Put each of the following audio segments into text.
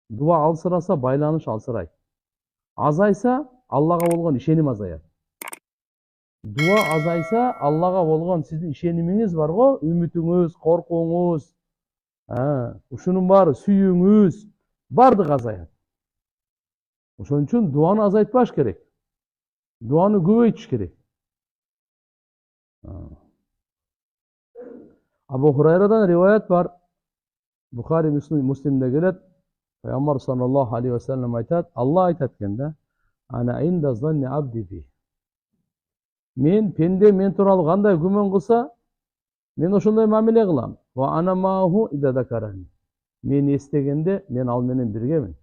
Дуа алсыраса, байланыш алсырайт. Азайса, Аллага болгон ишеним азаят. Дуа азайса, Аллага болгон сиздин ишенимиңиз барго, үмүтүңүз, коркуңуз, ушунун баары, сүйүүңүз бардыгы азаят. Ошон үчүн дуаны азайтпаш керек. Дуаны көбөйтүш керек. Абу Хурайрадан риваят бар. Бухари Муслимде келет. Пайгамбар саллаллаху алейхи ва саллям айтат, Алла айтат экен да: "Ана инда занни абди би". Мен пенде мен тууралуу кандай күмөн кылса, мен ошондой мамиле кылам. Ва ана мааху ида закарани. Мен эстегенде мен ал менен биргемин.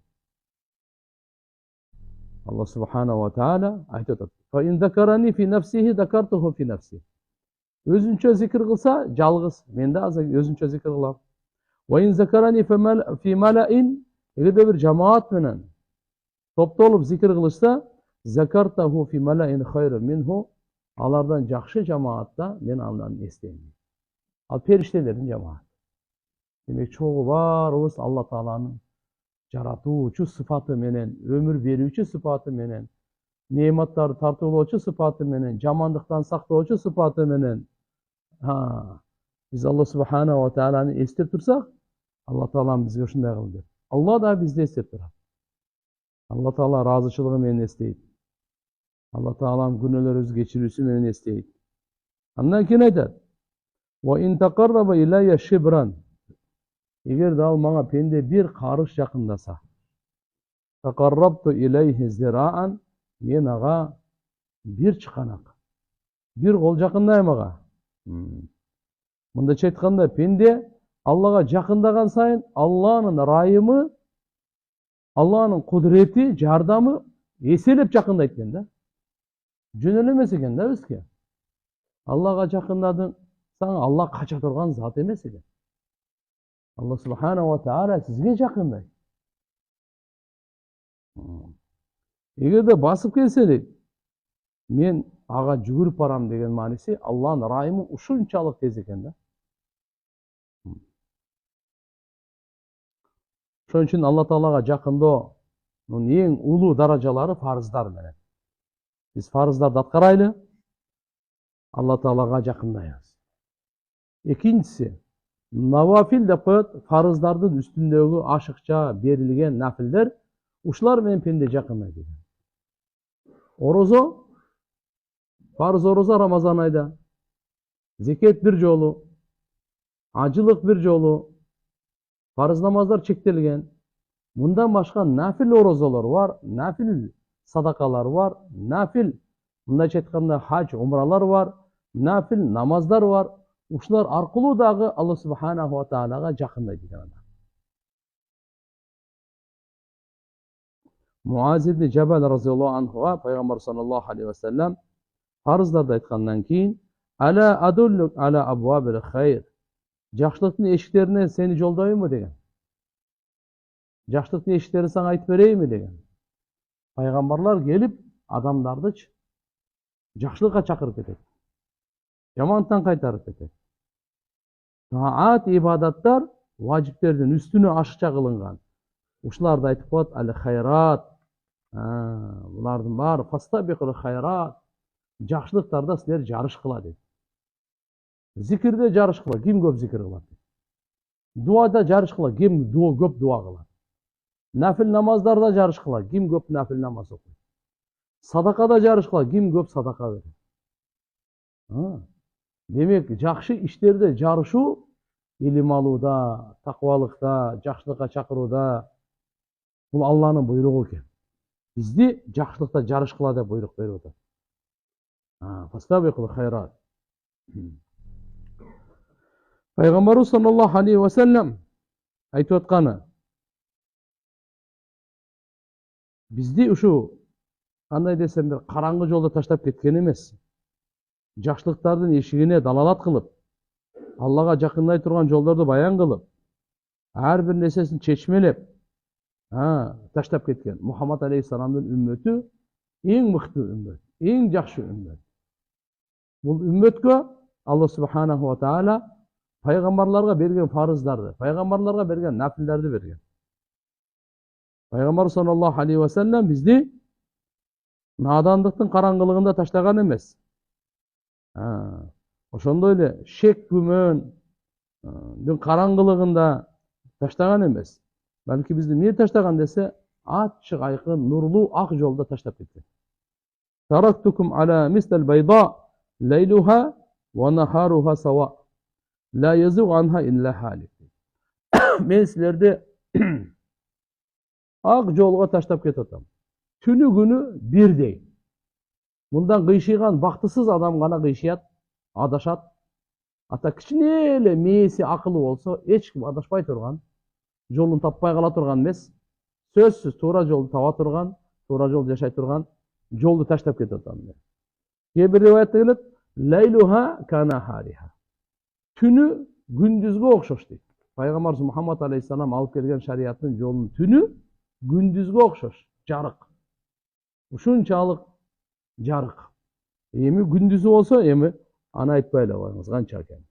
Алла субханаху ва таала айтып атат: "Фа ин закарани фи нафсихи закартуху фи нафси". Өзүнчө зикир кылса, жалгыз, мен да өзүнчө зикир кылам. Ва ин закарани фи малаин, эгерде бир жамаат менен топтолуп зикир кылышса, закартаху фи малаин хайру минху, алардан жакшы жамаатта мен андан эстейм. Ал периштелердин жамааты. Демек чогуу баарыбыз Алла Тааланын жаратуучу сыфаты менен, өмүр берүүчү сыфаты менен, неаматтарды тартуулоочу сыфаты менен, жамандыктан сактоочу сыфаты менен биз Алла субханаху ва тааланы эстеп турсак, Алла Таалам бизге ушундай кыл деп. Алла да бизди эстеп турат. Алла Таала ыраазычылыгы менен эстейт. Алла Таалам күнөөлөрүбүздү кечирүүсү менен эстейт. Андан кийин айтат: "Ва ин тaqarraba ilayya shibran", эгер да ал мага пенде бир карыш жакындаса, taqarrabtu ilayhi zira'an, мен ага бир чыканак, бир кол жакындайм ага. Мындайча айтканда, пенде Аллага жакындаган сайын Алланын ырайымы, Алланын кудурети, жардамы эселеп жакындайт экен да. Жөн эле эмес экен да бизге. Аллага жакындадың, Алла кача турган зат эмес экен. Алла субханаху ва таала сизге жакындайт. Эгерде басып келсе дейт, мен ага жүгүрүп барам деген мааниси, Алланын ырайымы ушунчалык тез экен да. Ошон үчүн Алла Таалага жакындоонун эң улуу даражалары фарыздар менен. Биз фарыздарды аткарайлы, Алла Таалага жакындайбыз. Экинчиси, навафил деп коет, фарыздардын үстүндөгү ашыкча берилген нафилдер, ушулар менен пенде жакындайт экен. Орозо, фарыз орозо Рамазан айда, зекет бир жолу, ажылык бир жолу, фарыз намаздар чектелген. Мындан башка нафил орозолор бар, нафил садакалар бар, нафил, мындайча айтканда, хаж, умралар бар, нафил намаздар бар. Ушулар аркылуу дагы Алла субханаху ва таалага жакындайт экен адам. Муаз ибн Жабал разияллаху анхуга пайгамбар саллаллаху алейхи ва саллям фарыздарды айткандан кийин: "Ала адуллук ала абвабил хайр", жакшылыктын эшиктерине сени жолдойму деген. Жакшылыктын эшиктерин сага айтып берейинби деген. Пайгамбарлар келип адамдарды жакшылыкка чакырып кетет. Жамандыктан кайтарып кетет. Таат, ибадаттар важиптердин үстүнө ашыкча кылынган. Ушуларды айтып коет: "Ал хайрат", булардын баары фастабикул хайрат, жакшылыктарда силер жарышкыла дейт. Зикирде жарышкыла, ким көп зикир кылат. Дуада жарышкыла, ким көп дуа кылат. Нафил намаздарда жарышкыла, ким көп нафил намаз окуйт. Садакада жарышкыла, ким көп садака берет. Демек, жакшы иштерде жарышуу, илим алууда, таквалыкта, жакшылыкка чакырууда, бул Алланын буйругу экен. Бизди жакшылыкта жарышкыла деп буйрук берип атат. Фастабикул хайрат. Пайгамбарыбыз саллаллаху алейхи ва саллям айтып атканы: бизди ушу кандай десем бир караңгы жолдо таштап кеткен эмес. Жакшылыктардын эшигине далалат кылып, Аллага жакындай турган жолдорду баян кылып, ар бир нерсесин чечмелеп таштап кеткен. Мухаммад алейхиссаламдын үммөтү эң мыкты үммөт, эң жакшы үммөт. Бул үммөткө Алла субханаху ва таала пайгамбарларга берген фарыздарды, пайгамбарларга берген нафилдерди берген. Пайгамбар саллаллаху алейхи ва саллям бизди надандыктын караңгылыгында таштаган эмес. Ошондой эле шек күмөндүн караңгылыгында таштаган эмес. Балки бизди эмне таштаган десе, ачык айкын нурлуу ак жолдо таштап кеткен. Тарактукум ала мислал байда лейлуха ва нахаруха сава. Ла язуг анха илля халик. Мен силерди ак жолго таштап кетип атам. Түнү күнү бирдей. Мындан кыйшыйган бактысыз адам гана кыйшыят, адашат. Ата кичине эле мээси акылы болсо, эч ким адашпай турган, жолун таппай кала турган эмес. Сөзсүз туура жолду таба турган, туура жолду жашай турган жолду таштап кетип атам. Кээ бир риwayatта келет, лейлуха кана хариха. Түнү күндүзгө окшош дейт. Пайгамбар Мухаммад алейхиссалам алып келген шариаттын жолунун түнү күндүзгө окшош, жарык. Ушунчалык жарык. Эми күндүзү болсо, эми аны айтпай эле коюңуз, канча экен.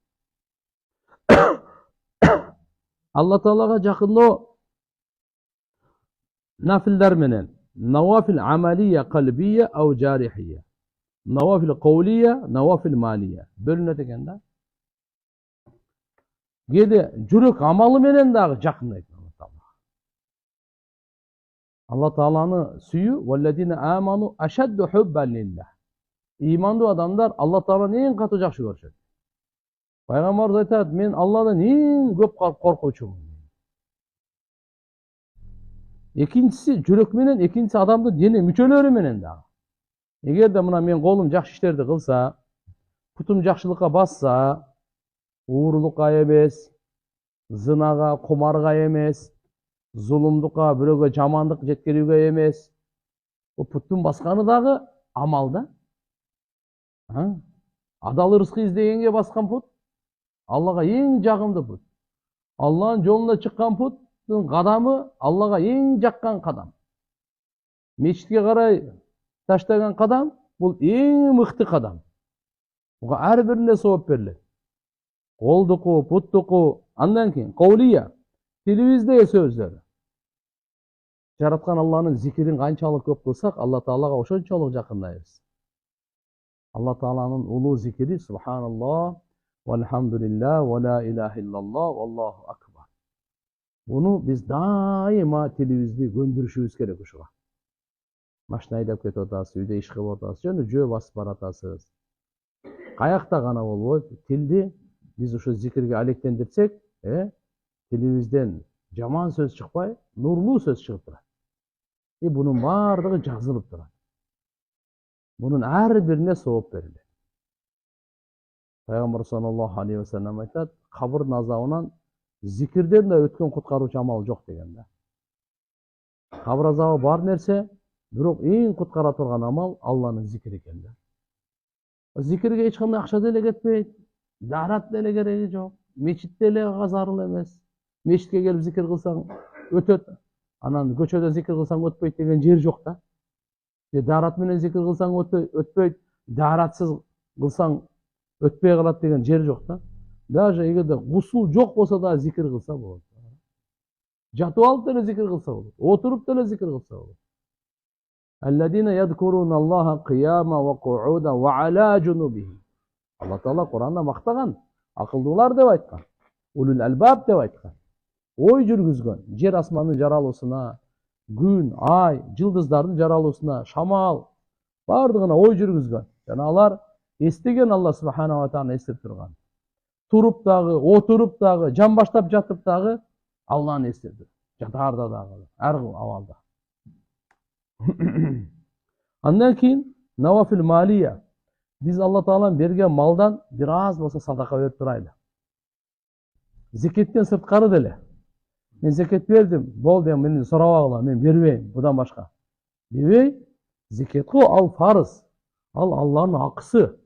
Алла Таалага жакындоо нафилдар менен. Навафил амалия калбия ау жарихия. Навафил каулия, навафил малия. Бөлүнөт экен да. Кээде жүрөк амалы менен дагы жакындайт Алла Таала. Алла Тааланы сүйүү, валладина аману ашадду хуббан лиллах. Имандуу адамдар Алла Тааланы эң катуу жакшы көрүшөт. Пайгамбарыбыз айтат, мен Алладан эң көп коркуучумун. Экинчиси жүрөк менен, экинчиси адамдын дене мүчөлөрү менен дагы. Эгерде мына мен колум жакшы иштерди кылса, путум жакшылыкка басса, уурулукка эмес, зынага, кумарга эмес, зулумдукка, бирөөгө жамандык жеткирүүгө эмес. Бул путтун басканы дагы амал да. Адал ырыскы издегенге баскан пут Аллага эң жагымдуу пут. Алланын жолунда чыккан путтун кадамы Аллага эң жаккан кадам. Мечитке карай таштаган кадам бул эң мыкты кадам. Буга ар бирине сооп берилет. Колдуку, путтуку, андан кийин каулия, тилибиздеги сөздөр. Жараткан Алланын зикирин канчалык көп кылсак, Алла Таалага ошончолук жакындайбыз. Алла Тааланын улуу зикири субханаллах, вальхамдулиллах, ва ла илаха иллаллах, валлаху акбар. Буну биз дайыма тилибизди көндүрүшүбүз керек ушуга. Машина айдап кетип атасыз, үйдө иш кылып атасыз, жана жөө басып баратасыз. Каякта гана болбойт, тилди биз ушу зикирге алектендирсек, тилибизден жаман сөз чыкпай, нурлуу сөз чыгып турат. Бунун баардыгы жазылып турат. Bunun ар бирине сооп берилет. Пайгамбар саллаллаху алейхи ва саллям айтат, кабырдын азабынан зикирден да өткөн куткаруучу амал жок деген да. Кабыр азабы бар нерсе, бирок эң куткара турган амал Алланын зикири экен да. Зикирге эч кандай акча деле кетпейт, дарат деле кереги жок, мечит деле зарыл эмес. Мечитке келип зикир кылсаң өтөт, анан көчөдө зикир кылсаң өтпөйт деген жер жок да. Дарат менен зикир кылсаң өтпөйт, даратсыз кылсаң өтпөй калат деген жер жок да. Даже эгерде гусул жок болсо да зикир кылса болот. Жатып алып деле зикир кылса болот, отуруп деле зикир кылса болот. Алладина ядкуруна Аллаха кияма ва кууда ва ала жунубихи. Алла Таала Куранда мактаган, акылдуулар деп айткан, улул албаб деп айткан. Ой жүргүзгөн, жер асмандын жаралуусуна, күн, ай, жылдыздардын жаралуусуна, шамал, бардыгына ой жүргүзгөн. Жана алар эстеген Алла субхана ва таала эстеп турган. Туруп дагы, отуруп дагы, жан баштап жатып дагы Алланы эстеди. Жатаарда дагы, ар абалда. Андан кийин навафил малия. Биз Алла Тааланын берген малдан бир аз болсо садака берип турайлы. Зекеттен сырткары деле. Мен зекет бердим, болду, мени сурабагыла, мен бербейм, будан башка. Дебей, зекет го ал фарыз. Ал Алланын акысы.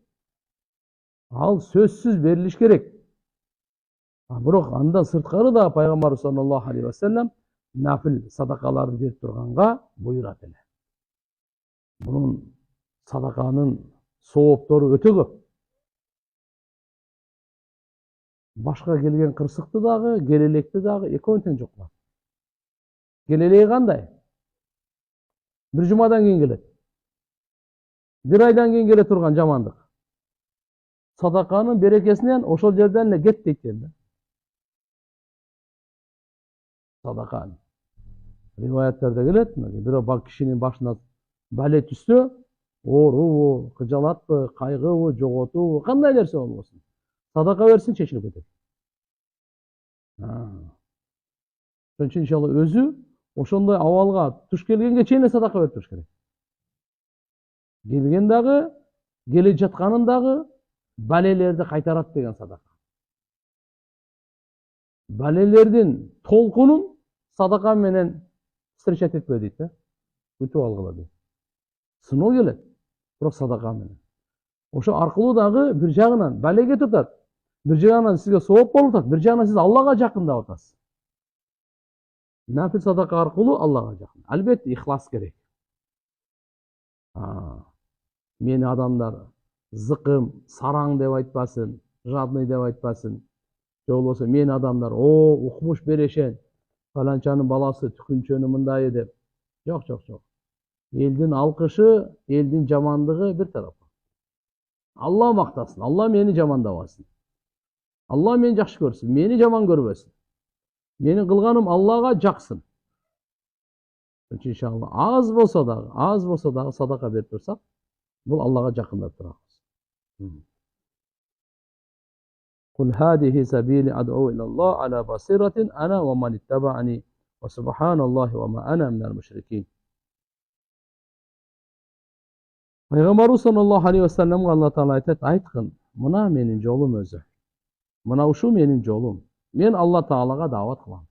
Ал сөзсүз берилиш керек. Бирок андан сырткары да Пайгамбар саллаллаху алейхи ва саллям нафил садакаларды берип турганга буйрат эле. Бунун садаканын сооптору өтө көп. Башка келген кырсыкты дагы, келелекти дагы экөөнү тең жок кылат. Келелеги кандай? Bir жумадан кийин келет. Bir айдан кийин келе турган жамандык. Садаканын берекесинен ошол жерден эле кет дейт экен да. Садака. Риваяттарда келет, бирөө кишинин башына бале түстө, оорубу, кыжалатпы, кайгыбы, жоготубу, кандай нерсе болбосун. Садака берсин, чечилип кетет. Ошон үчүн иншалла өзү ошондой абалга туш келгенге чейин садака берип туруш керек. Келген дагы, келе жатканын дагы балелерди кайтарат деген садака. Балелердин толкунун садака менен встречать этпе дейт да. Күтүп алгыла дейт. Сыноо келет, бирок садака менен. Ошо аркылуу дагы бир жагынан балеге тутат, бир жагынан сизге сооп болуп атат, бир жагынан сиз Аллага жакындап атасыз. Нафил садака аркылуу Аллага жакын. Албетте ихлас керек. Мени адамдар зыкым, сараң деп айтпасын, жадный деп айтпасын. Же болбосо мени адамдар, укмуш берешен, фаланчанын баласы түкүнчөнү мындай деп. Жок. Элдин алкышы, элдин жамандыгы бир тарапка. Алла мактасын, Алла мени жамандабасын. Алла мени жакшы көрсүн, мени жаман көрбөсүн. Менин кылганым Аллага жаксын. Иншалла аз болсо дагы садака берип турсак, бул Аллага жакындап турабыз. Кул хадихи сабили ад'у илаллах ала басиратин ана ва ман иттаба'ани ва субханаллахи ва ма ана минал мушрикин. Пайгамбарыбыз саллаллаху алейхи ва салламга Алла Таала айтат, айткын, мына менин жолум өзү. Мына ушу менин жолум. Мен Алла Таалага даават кылам.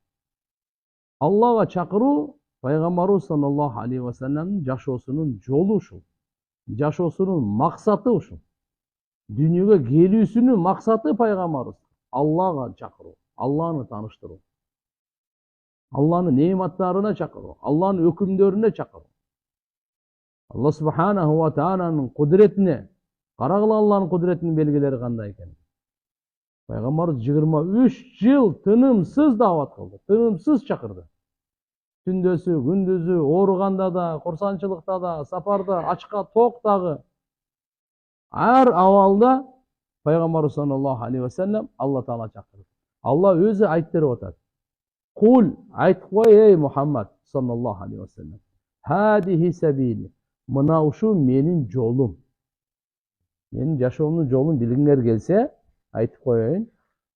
Аллага чакыруу Пайгамбарыбыз саллаллаху алейхи ва салламдын жашоосунун жолу ушул. Жашоосунун максаты ушул. Дүйнөгө келүүсүнүн максаты Пайгамбарыбыз Аллага чакыруу, Алланы тааныштыруу. Алланын неаматтарына чакыруу, Алланын өкүмдөрүнө чакыруу. Алла субханаху ва тааланын кудретине, карагыла Алланын кудретинин белгилери кандай экен. Пайгамбарыбыз 23 жыл тынымсыз даават кылды, тынымсыз чакырды. Түндөсү, күндүзү, ооруганда да, курсанчылыкта да, сапарда, ачка, токтагы ар абалда Пайгамбарыбыз саллаллаху алейхи ва саллам Алла Таала чакырды. Алла өзү айттырып атат. Кул, айтып кой эй Мухаммад саллаллаху алейхи ва саллам. Хадихи сабили. Мына ушу менин жолум. Менин жашоомдун жолун билгиңер келсе, айтып коеюн.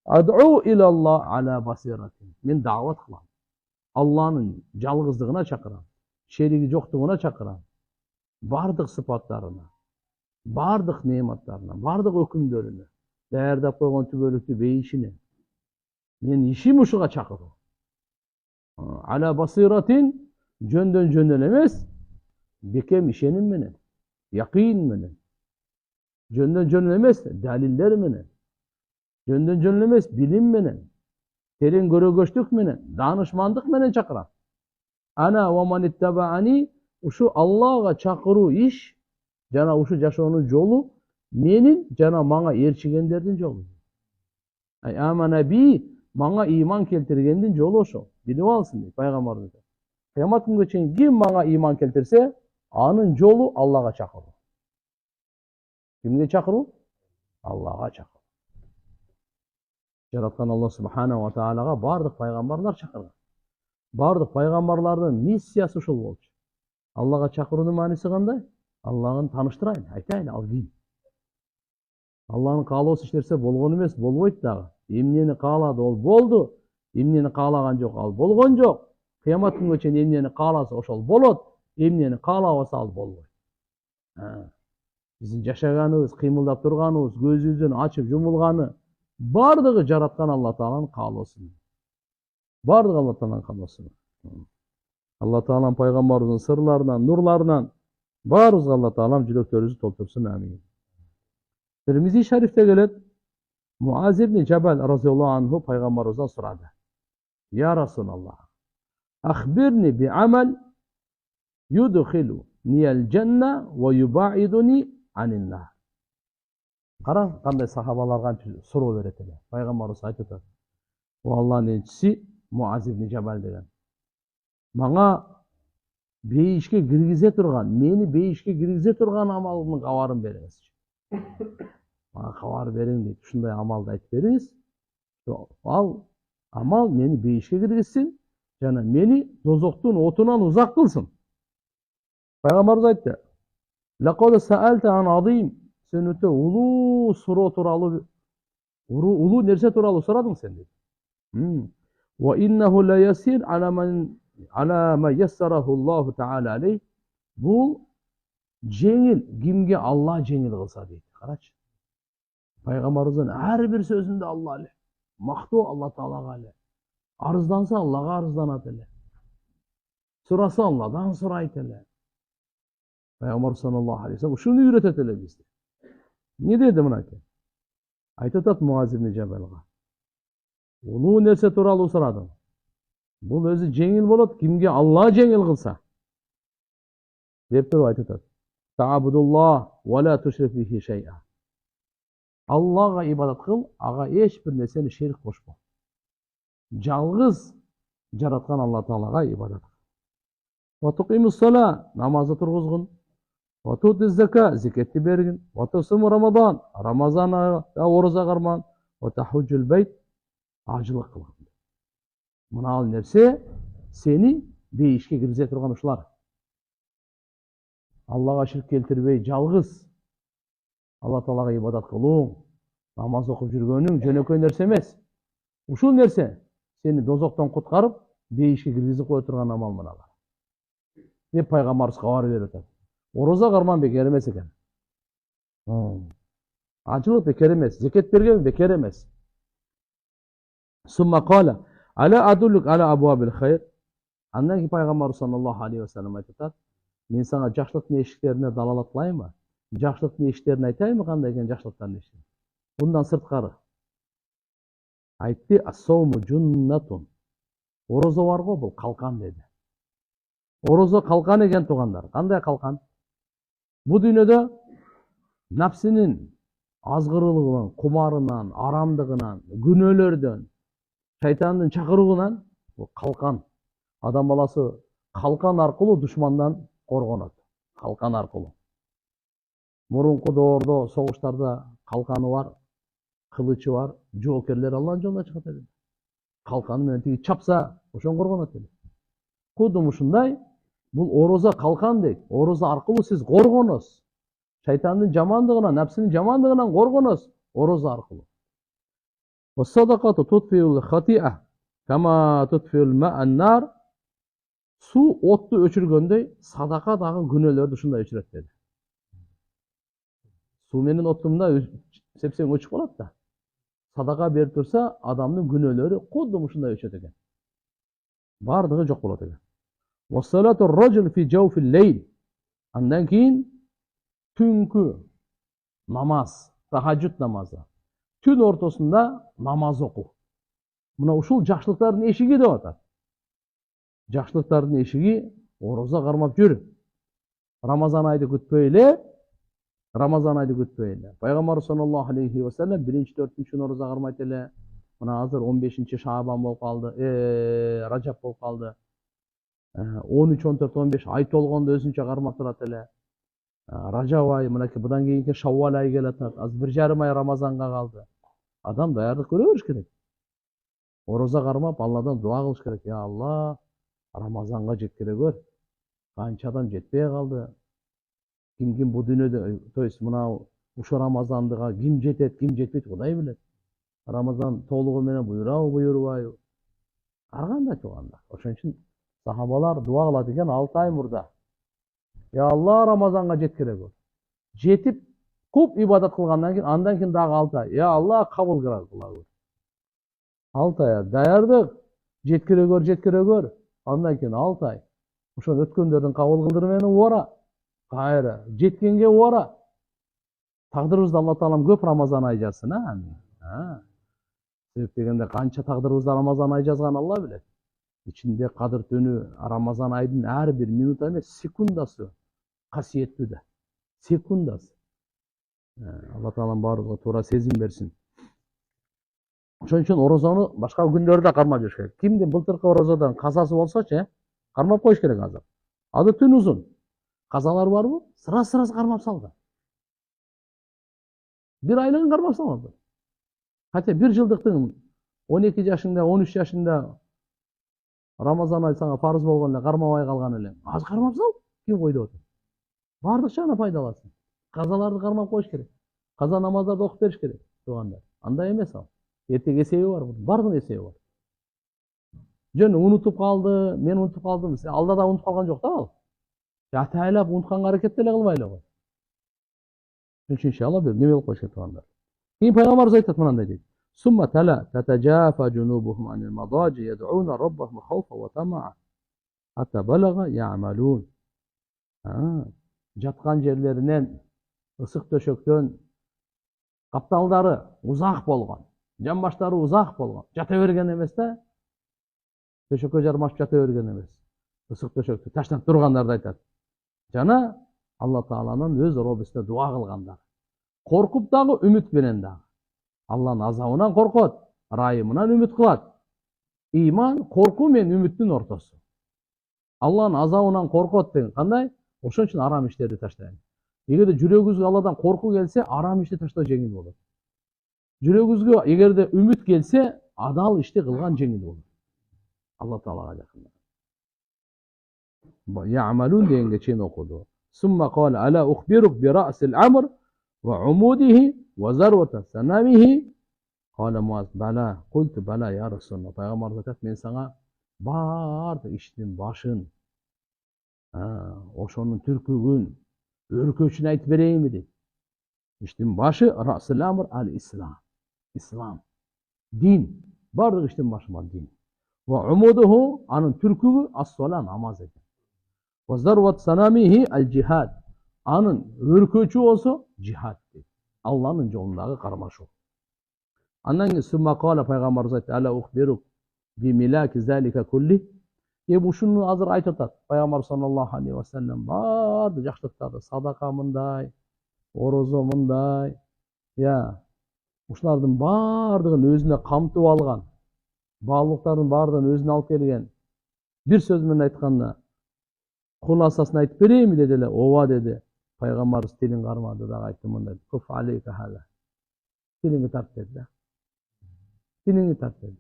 Ад'у илаллах ала басиратин. Мен даават кылам. Алланын жалгыздыгына чакырам. Шериги жоктугуна чакырам. Бардык сыпаттарына, бардык неаматтарына, бардык өкүмдөрүнө, даярдап койгон түбөлүктү бейишине. Мен ишим ушуга чакыруу. Ала басиратин жөндөн жөн эле эмес, бекем ишеним менен, якын менен. Жөндөн жөн эле эмес, далилдер менен. Жөндөн жөн эле эмес, билим менен. Терең көрөгөчтүк менен, данышмандык менен чакырам. Ана ва ман иттаба'ани, ушу Аллага чакыруу иш жана ушу жашоонун жолу менин жана мага ээрчигендердин жолу. Амана би, мага ыйман келтиргендин жолу ошол. Билип алсын дейт Пайгамбарыбыз. Кыямат күнгө чейин ким мага ыйман келтирсе, анын жолу Аллага чакыруу. Кимге чакыруу? Аллага чакыруу. Жараткан Алла субханаху ва таалага бардык пайгамбарлар чакырган. Бардык пайгамбарлардын миссиясы ушул болчу. Аллага чакыруунун мааниси кандай? Аллагын тааныштырайын, айтайын, ал ким? Алланын каалоосу эч нерсе болгон эмес, болбойт дагы. Эмнени каалады, ол болду. Эмнени каалаган жок, ал болгон жок. Кыямат күнгө чейин эмнени кааласа ошол болот, эмнени каалабаса ал болбойт. Биздин жашаганыбыз, кыймылдап турганыбыз, көзүбүздүн ачып жумулганы бардыгы жараткан Алла Тааланын каалоосу. Бардыгы Алла Тааланын каалоосу. Алла Тааланын пайгамбарыбыздын сырларынан, нурларынан баарыбызга Алла Таалам жүрөктөрүбүздү толтурсун. Амин. Tirmizi şerifte gelip Muaz ibn Cebel radıyallahu anhu peygamberimizden soradı. Ya Resulallah, akhbirni bi amel yudkhilu niyel cenne ve yubaiduni anin nar. Qara qanday sahabalarga so'rov beretiler. Peygamberimiz aytadi. O Allah'ın elçisi Muaz ibn Cebel degan. Manga бейишке киргизе турган, мени бейишке киргизе турган амалдын кабарын бериңизчи. Мага кабар бериң дейт. Ушундай амалды айтып бериңиз. Ал амал мени бейишке киргизсин жана мени дозоктун отунан узак кылсын. Пайгамбарыбыз айтты: "Лакад саалта ан азим", сен өтө улуу суроо тууралуу, улуу нерсе тууралуу сурадың сен дейт. "Ва иннаху ла ясир ала ма яссараху Аллаху таала алей". Бул жеңил, кимге Алла жеңил кылса дейт. Карачы. Пайгамбарыбыздын ар бир сөзүндө Алла эле. Мактоо Алла Таалага эле. Арызданса Аллага арызданат эле. Сураса Алладан сурайт эле. Пайгамбар саллаллаху алейхи вассалам ушуну үйрөтөт эле бизди. Не деди мынакей? Айтып атат Муаз ибн Жабалга. Улуу нерсе тууралуу сурадым. Бул өзү жеңил болот, кимге Алла жеңил кылса. Деп туруп айтып атат: "Та'будуллах ва ла тушрик бихи шай'a". Аллага ибадат кыл, ага эч бир нерсени шерик кошпо. Жалгыз жараткан Алла Таалага ибадат кыл. Ва туқимус сала, намазды тургузгун. Ва тутиз зака, зекетти бергин. Ва тусуму Рамадан, Рамазан айында ороза карман. Ва тахуджул байт, ажылык кылгын. Мына нерсе сени бейишке киргизе турган ушулар. Аллага ширк келтирбей, жалгыз Алла Таалага ибадат кылууң, намаз окуп жүргөнүң жөнөкөй нерсе эмес. Ушул нерсе сени дозоктон куткарып, бейишке киргизип кое турган амал мыналар. Деп пайгамбарыбыз кабар берип атат. Ороза карман бекер эмес экен. Ажылык бекер эмес, зекет берген бекер эмес. Сумма кала: "Ала адуллук ала абуабил хайр". Андан кийин пайгамбар саллаллаху алейхи вассалам айтып атат: "Мен сага жакшылыктын эшиктерине далалат кылайынбы? Жакшылыктын эшиктерин айтайынбы, кандай экен жакшылыктын эшиги?" Bundan сырткары айтты: "Ас-сауму джуннатун". Орозо бар го, бул калкан деди. Орозо калкан экен туугандар. Кандай калкан? Бу дүйнөдө напсинин азгырылыгынан, кумарынан, арамдыгынан, күнөөлөрдөн, шайтандын чакыруунан бул калкан. Адам баласы калкан аркылуу душмандан коргонот. Калкан аркылуу. Мурунку доордо согуштарда калканы бар, кылычы бар, жоокерлер Алланын жолуна чыгат эле. Калканы менен тиги чапса, ошон коргонот эле. Кудум ушундай, бул ороза калкан дейт. Ороза аркылуу сиз коргоносуз. Шайтандын жамандыгынан, напсинин жамандыгынан коргоносуз ороза аркылуу. Вас-садакату тутфиул хати'a кама тутфиул ма'ан-нар. Суу отту өчүргөндөй, садака дагы күнөөлөрдү ушундай өчүрөт деди. Суу менен отту мындай сепсең өчүп калат да. Садака берип турса, адамдын күнөөлөрү кудум ушундай өчөт экен. Бардыгы жок болот экен. Вас-салату ар-раджул фи жауфил лейл. Андан кийин түнкү намаз, тахаджуд намазы. Түн ортосунда намаз окуу. Мына ушул жакшылыктардын эшиги деп атат. Жакшылыктардын эшиги ороза кармап жүр. Рамазан айды күтпөй эле, Пайгамбар саллаллаху алейхи вассалам 1-4 ороза кармайт эле. Мына азыр 15 Шаабан болуп калды, Ражаб болуп калды. 13, 14, 15 ай толгондо өзүнчө кармап турат эле. Ражаб ай, мынакей будан кийинки Шаввал ай келатат. Азыр 1,5 ай Рамазанга калды. Адам даярдык көрө бериш керек. Ороза кармап Алладан дуа кылыш керек. Я Алла, Рамазанга жеткире көр. Канча адам жетпей калды. Ким бу дүйнөдө, то есть мына ушу Рамазандыга ким жетет, ким жетпейт, Кудай билет. Рамазан толугу менен буйрабы, буйрубайбы? Ар кандай туугандар. Ошон үчүн сахабалар дуа кылат экен 6 ай мурда. Я Алла, Рамазанга жеткире көр. Жетип көп ибадат кылгандан кийин, андан кийин дагы 6 ай. Я Алла, кабыл кыла көр. 6 ай даярдык, жеткире көр. Андан кийин 6 ай. Ошон өткөндөрдүн кабыл кылдыруу менен убара. Кайра, жеткенге убара. Тагдырыбызды Алла Таалам көп Рамазан ай жазсын, Себеп дегенде канча тагдырыбызда Рамазан ай жазган Алла билет. Ичинде кадыр түнү Рамазан айдын ар бир минута эмес, секундасы касиеттүү да. Секундасы. Алла Таалам баарыбызга туура сезим берсин. Ошон үчүн орозону башка күндөрдө кармап жүрүш керек. Кимде былтыркы орозодон казасы болсочу, кармап коюш керек азыр. Adı tün uzun. Kazalar var mı? Sırası karmap saldı. Bir aylığın karmap salmadı. Hatta bir жылдықтың 12 yaşında, 13 yaşında Ramazan ayı sana farz болгондо кармабай калган эле. Az кармап сал, ким койду отур. Бардык жагына пайдаласын. Казаларды кармап коюш керек. Каза намаздарды окуп бериш керек, туугандар. Андай эмес ал. Эртең эсеби бар бунун. Бардыгынын эсеби бар. Жөн унутуп калды, мен унутуп калдым. Алда да унутуп калган жок да ал. Атайлап унутканга аракет деле кылбайлы го. Иншалла бир неме болуп коюш керек, туугандар. Кийин пайгамбарыбыз айтат мынандай дейт. ثم تلا تتجافى جنوبهم عن المضاجع يدعون ربهم خوفا وطمعا حتى بلغ يعملون. Жаткан жерлеринен ысык төшөктөн капталдары узак болгон, жамбаштары узак болгон. Жата берген эмес да. Төшөккө жармашып жата берген эмес. Ысык төшөктү таштап тургандарды айтат. Жана Алла Тааланын өз робусуна дуа кылгандар. Коркуп дагы, үмүт менен дагы. Алланын азабынан коркот, райымынан үмүт кылат. Иман коркуу менен үмүттүн ортосу. Алланын азабынан коркот деген кандай? Ошон үчүн арам иштерди таштайм. Эгерде жүрөгүңүзгө Алладан коркуу келсе, арам ишти таштоо жеңил болот. Жүрөгүңүзгө эгерде үмүт келсе, адал ишти кылган жеңил болот. Алла Таалага жакында. Я'малун дегенге чейин окуду. Сумма кала ала ухбирук би ра'сил амр ва умудихи ва зарвата санамихи. Кала Муаз бала, култу бала я Расулаллах. Пайгамбар айтат, мен сага бардык иштин башын, ошонун түркүгүн, өркөчүн айтып берейинби дейт. Иштин башы ра'сил амр ал-ислам. Ислам. Дин. Бардык иштин башы бар дин. Ва умудуху анын түркүгү ас-сала, намаз экен. Ва зарват санамихи ал-жихад. Анын өркөчү болсо жихад дейт. Алланын жолундагы кармашуу. Андан кийин сумма кала пайгамбарыбыз айтты, ала ухбирук би милаки залика кулли. Ушуну азыр айтып атат. Пайгамбар саллаллаху алейхи ва саллям бардык жакшылыктарды, садака мындай, орозо мындай, ушулардын бардыгын өзүнө камтып алган, баалуулуктардын бардыгын өзүнө алып келген. Бир сөз менен айтканда, куласасын айтып берейинби деди эле, ооба деди. Пайгамбарыбыз тилин кармады дагы айтты мындай, куф алейка хала. Тилиңи тарт деди да. Тилиңи тарт деди.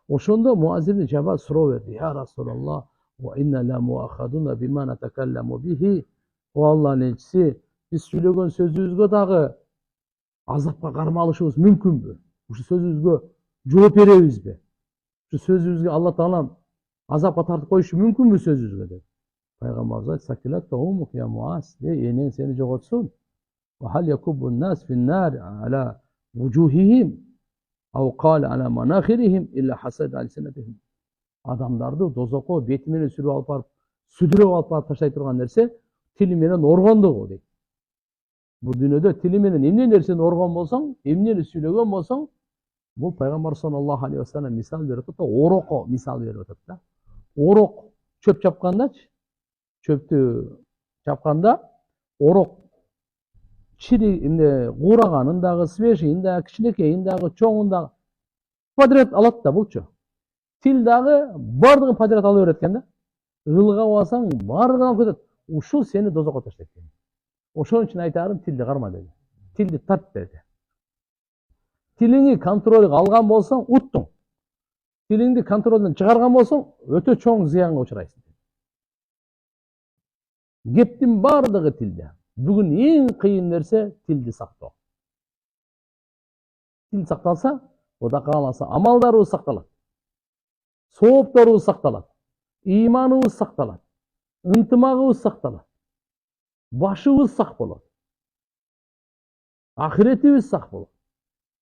Ошондо Муаз ибн Жабал суроо берди. Я Расулаллах, ва инна ла муахадуна бима натакалламу бихи. О Алланын элчиси, биз сүйлөгөн сөзүбүзгө дагы азапка кармалышыбыз мүмкүнбү? Ушу сөзүбүзгө жооп беребизби? Ушу сөзүбүзгө Алла Таалам азапка тартып коюшу мүмкүнбү сөзүбүзгө деп. Пайгамбарыбыз айтты, сакилатка умук я Муаз, энең сени жоготсун. Ва хал якуббун нас фин-нар ала вужухихим ау кал ала манахирихим илля хасад алсинатихим. Адамдарды дозокко бети менен сүрүп алып барып, сүдүрөп алып барып таштай турган нерсе тили менен оргондугу дейт. Бул дүйнөдө тили менен эмне нерсени оргон болсоң, эмнени сүйлөгөн болсоң, бул пайгамбар саллаллаху алейхи ва саллям мисал берип атат, орокко мисал берип атат да. Орок чөп чапкандачы, чөптү чапканда орок чири куураганын дагы, свежийин дагы, кичинекейин дагы, чоңун дагы подряд алат да булчу. Тил дагы бардыгын подряд ала берет экен да. Ылга басаң бардыгын алып кетет. Ушул сени дозокко таштайт экен. Ошон үчүн айтарым, тилди карма деди. Тилди тарт деди. Тилиңи контролго алган болсоң, уттуң. Тилиңди контролдон чыгарган болсоң, өтө чоң зыянга учурайсың. Кептин бардыгы тилде. Бүгүн эң кыйын нерсе тилди сактоо. Тил сакталса, Кудай кааласа амалдарыбыз сакталат. Соопторубуз сакталат. Ыйманыбыз сакталат. Ынтымагыбыз сакталат. Башыбыз сак болот. Ахиретибиз сак болот.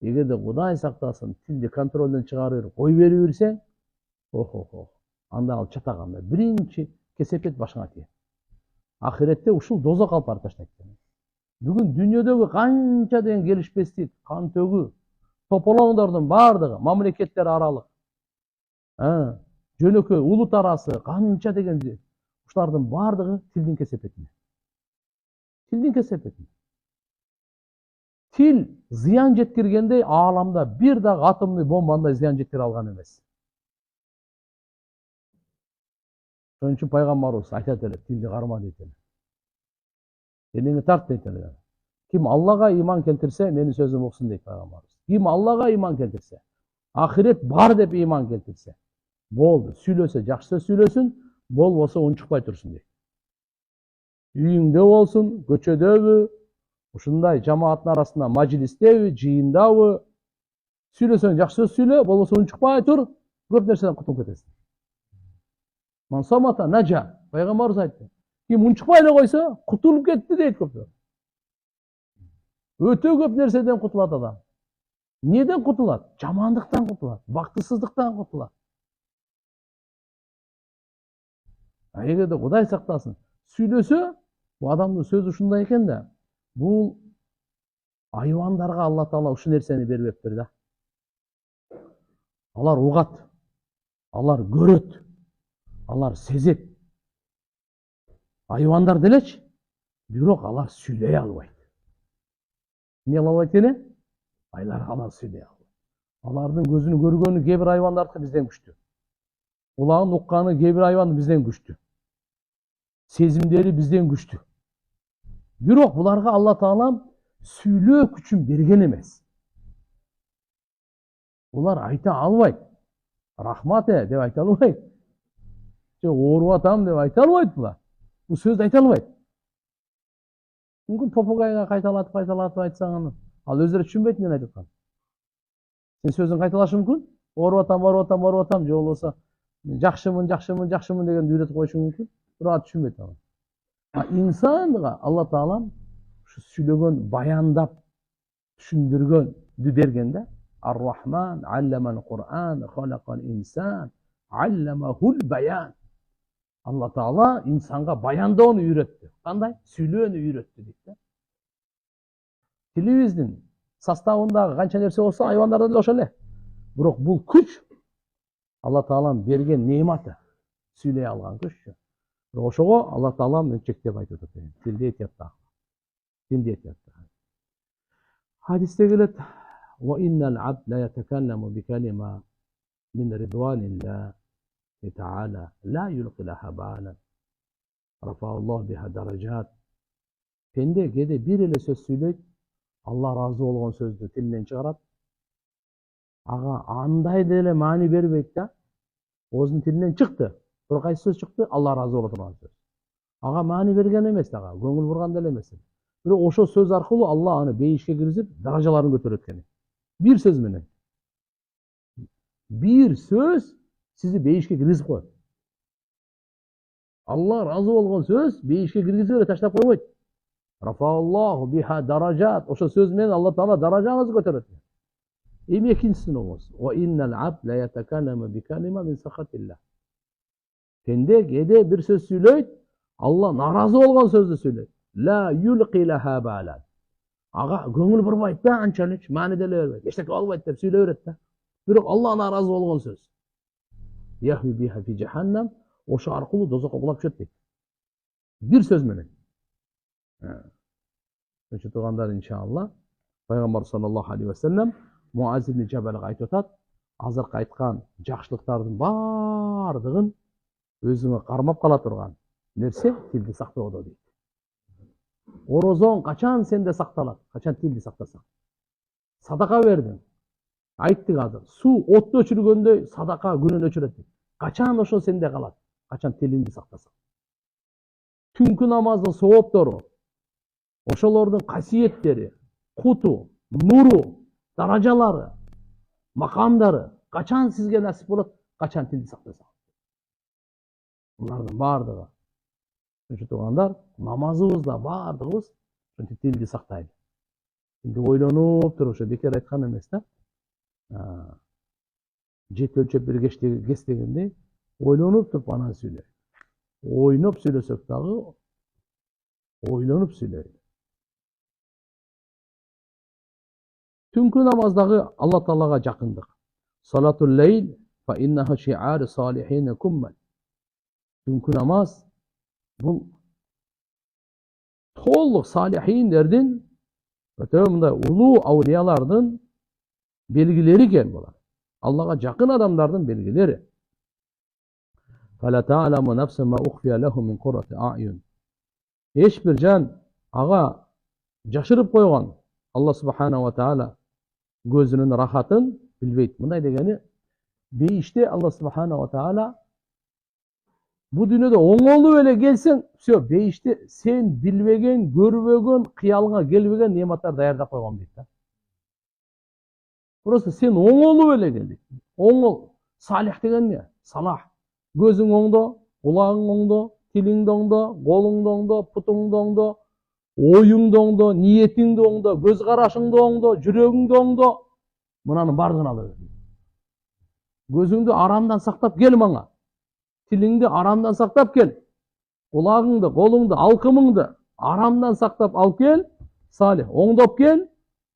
Эгерде Кудай сактасын, тилди контролдон чыгарып кой берип берсең, анда ал чатаганда биринчи кесепет башыңа тиет. Ахиретте ушул дозок алып барып таштайт. Бүгүн дүйнөдөгү канча деген келишпестик, кан төгүү, тополоңдордун бардыгы, мамлекеттер аралык, жөнөкөй улут арасы, канча деген ушулардын бардыгы тилдин кесепетинде. Тилдин кесепетинде. Тил зыян жеткиргендей ааламда бир дагы атомный бомбандай зыян жеткире алган эмес. Ошон үчүн пайгамбарыбыз айтат эле, тилди карма дейт эле. Элиңи тарт дейт эле. Ким Аллага иман келтирсе, менин сөзүм уксун дейт пайгамбарыбыз. Ким Аллага иман келтирсе, ахирет бар деп иман келтирсе, болду. Сүйлөсө жакшы сөз сүйлөсүн, болбосо унчукпай турсун дейт. Үйүңдө болсун, көчөдөбү, ушундай жамааттын арасында мажлистеби, жыйындабы, сүйлөсөң жакшы сөз сүйлө, болбосо унчукпай тур, көп нерседен кутулуп кетесиң. Мансамата нажа, пайгамбарыбыз айтты. Ким унчукпай эле койсо, кутулуп кетти дейт көпдөр. Өтө көп нерседен кутулат адам. Неден кутулат? Жамандыктан кутулат, бактысыздыктан кутулат. Эгерде Кудай сактасын, сүйлөсө, бул адамдын сөзү ушундай экен да, бул айвандарга Алла Таала ушул нерсени бербептир да. Алар угат, алар көрөт, алар сезет. Айвандар делечи, бирок алар сүйлөй албайт. Эмне кыла албайт эле? Алар сүйлөй албайт. Алардын көзүнүн көргөнү кээ бир айвандардыкы бизден күчтүү. Кулагын укканы кээ бир айван бизден күчтүү. Сезимдери бизден күчтүү. Бирок буларга Алла Таалам сүйлөө күчүн берген эмес. Булар айта албайт. Рахмат деп айта албайт. Ооруп атам деп айта албайт булар. Бул сөздү айта албайт. Мүмкүн попугайга кайталатып айтсаң, ал өздөрү түшүнбөйт эмнени айтып атканын. Сен сөзүн кайталашы мүмкүн. Ооруп атам, же болбосо жакшымын дегенди үйрөтүп коюшуң мүмкүн. Бирок түшүнбөйт ал. Инсанга Алла Таалам ушу сүйлөгөн, баяндап, түшүндүргөндү берген да. Ар-Рахман алламал Кур'ан, халакал инсан, алламахул баян. Алла Таала инсанга баяндоону үйрөттү. Кандай? Сүйлөөнү үйрөттү дейт да. Тилибиздин составындагы канча нерсе болсо, айвандарда деле ошол эле. Бирок бул күч Алла Таалам берген нематы, сүйлөй алган күч. Ошого Алла Таалам чектеп айтып атат. Тилди этиятта. Хадисте келет: "Ва иннал абд ла ятакалламу би калима мин ридванилlah ta'ala la yulqi laha balan. Rafa'allahu biha darajat." Пенде кээде бир эле сөз сүйлөйт, Алла разы болгон сөздү тилинен чыгарат. Ага андай деле маани бербейт да. Өзүнүн тилинен чыкты. Бирок кайсы сөз чыкты? Алла разы боло турган сөз. Ага маани берген эмес ага, көңүл бурган деле эмес. Бирок ошол сөз аркылуу Алла аны бейишке киргизип, даражаларын көтөрөт экен. Бир сөз менен. Бир сөз сизди бейишке киргизип коет. Алла разы болгон сөз бейишке киргизип эле таштап койбойт. Рафааллаху биха даражат. Ошол сөз менен Алла Таала даражаңызды көтөрөт. Эми экинчиси болсо: "Ва иннал абд ла ятакалламу би калима мин сахатилlah." Пенде кээде бир сөз сүйлөйт, Алла наразы болгон сөздү сүйлөйт. Ла юлqi laha balan. Ага көңүл бурбайт да, анчалык маани деле бербейт. Эчтеке болбойт деп сүйлөй берет да. Бирок Алла наразы болгон сөз. Яхви биха фи жаханнам. Ошо аркылуу дозокко кулап түшөт дейт. Бир сөз менен. Ошо тургандар иншалла пайгамбар саллаллаху алейхи ва саллям Муаз ибн Жабалга айтып атат: азыркы айткан жакшылыктардын бардыгын өзүңө кармап кала турган нерсе тилди сактоодо дейт. Орозоң качан сенде сакталат? Качан тилди сактасаң. Садака бердиң. Айттык азыр. Суу отту өчүргөндөй садака күнөн өчүрөт дейт. Качан ошо сенде калат? Качан тилиңди сактасаң. Түнкү намаздын сооптору, ошолордун касиеттери, куту, нуру, даражалары, макамдары качан сизге насип болот? Качан тилди сактасаң. Булардын бардыгы. Ошо тургандар, намазыбызда бардыгыбыз ошентип тилди сактайлы. Тилди ойлонуп туруп, ошо бекер айткан эмес да. Жет өлчөп бир кес дегендей, ойлонуп туруп анан сүйлөй. Ойноп сүйлөсөк дагы, ойлонуп сүйлөйлү. Түнкү намаздагы Алла Таалага жакындык. Салатул лейл фа иннаха ши'ар салихин кумман. Түнкү намаз бул толук салихиндердин, өтө мындай улуу аулиялардын белгилери экен булар. Аллага жакын адамдардын белгилери. فَلَا تَعْلَمُ نَفْسٌ مَا أُخْفِيَ لَهُمْ مِنْ قُرَّةِ أَعْيُنٍ. Ешбір жан аға жашырып қойған Алла Субхана ва Таала көзінің рахатын білбейді. Мындай дегені, бейіште Алла Субхана ва Таала бұл дүниеде оңолу эле келсең, все, бейіште сен білбеген, көрбеген, қиялыңа келбеген нематтар даярдап қойған дейді. Просто сен оңолу эле келді. Оңол, салих деген не? Салах. Көзің оңдо, құлағың оңдо, тилиң оңдо, қолың оңдо, путуң оңдо, ойың оңдо, ниетің оңдо, көз қарашың оңдо, жүрегің оңдо. Мынаның бардығын ала бер. Көзіңді арамдан сақтап кел маңа. Тилиңді арамдан сақтап кел. Құлағыңды, қолыңды, алқымыңды арамдан сақтап ал кел. Салих, оңдоп кел.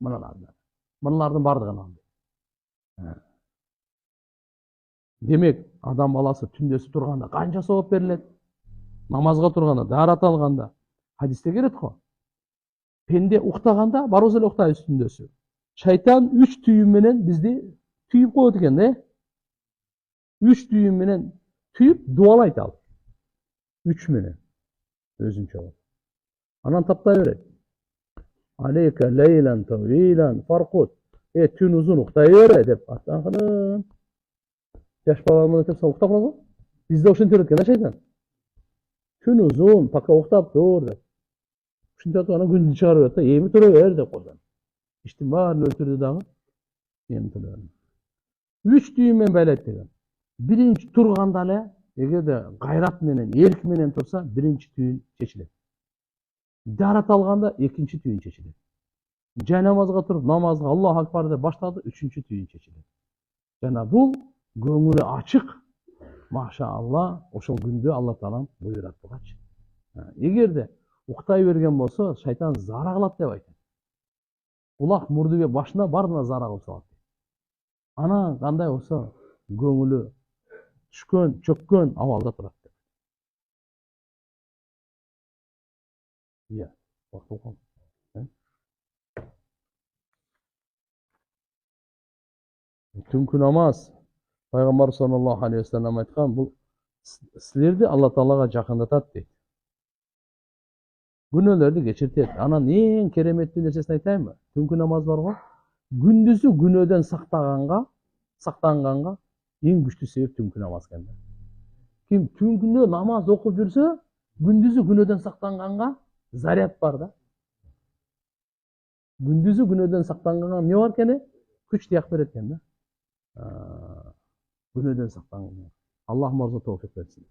Мыналардың бардығын ал. Демек, адам баласы түндесіп тұрғанда қанша сауап беріледі? Намазға тұрғанда, дарат алғанда. Хадисте келеді ғой. Пенде ұқтағанда, бар өзі ұқтай үстіндесі. Шайтан 3 түйімменен бізде түйіп қойды екен, не? 3 түйімменен түйіп дуалайды ал. 3 менен. Өзінше ол. Анан таптай береді. Алейка лейлан тавилан фарқут. Түн ұзын ұқтай бере деп аттанғанын. Яш баламын өтіп соң ұқтап қалған. Бізде ұшын төреткен, шайтан. Түн ұзын, пака ұқтап тұр деп. Ұшын төретіп ана күнді шығарып өтті, емі түрі бер деп қойдан. Іштің барын өлтірді дағы, емі түрі бер. 3 түйіммен байлайды деген. Бірінші тұрғанда әлі, егерде қайрат менен, ерік менен тұрса, бірінші түйін шешіледі. Дарат алғанда, екінші түйін шешіледі. Жай намазға тұрып, намазға Аллаху акбар деп баштады, үшінші түйін шешіледі. Жана бұл көңілі ашық, маша Алла, ошол күнде Алла Таалам буйрат бугачы. Егерде уқтай берген болса, шайтан зара кылат деп айтат. Кулак мурдуге башына бардына зара кылып салат. Ана кандай болсо, көңілі түшкөн, чөккөн абалда турат деп. Иә, уақыт қалды. Түнкү намаз, Пайгамбар саллаллаху алейхи ва саллям айткан, бул силерди Алла Таалага жакындатат дейт. Күнөөлөрдү кечиртет. Анан эң кереметтүү нерсесин айтайынбы? Түнкү намаз бар го. Күндүзү күнөөдөн сактанганга эң күчтүү себеп түнкү намаз экен. Ким түнкүндө намаз окуп жүрсө, күндүзү күнөөдөн сактанганга заряд бар да. Күндүзү күнөөдөн сактанганга эмне бар экен? Күч тияк берет экен да. Güneden saklanın. Allah muhafaza tevfik versin.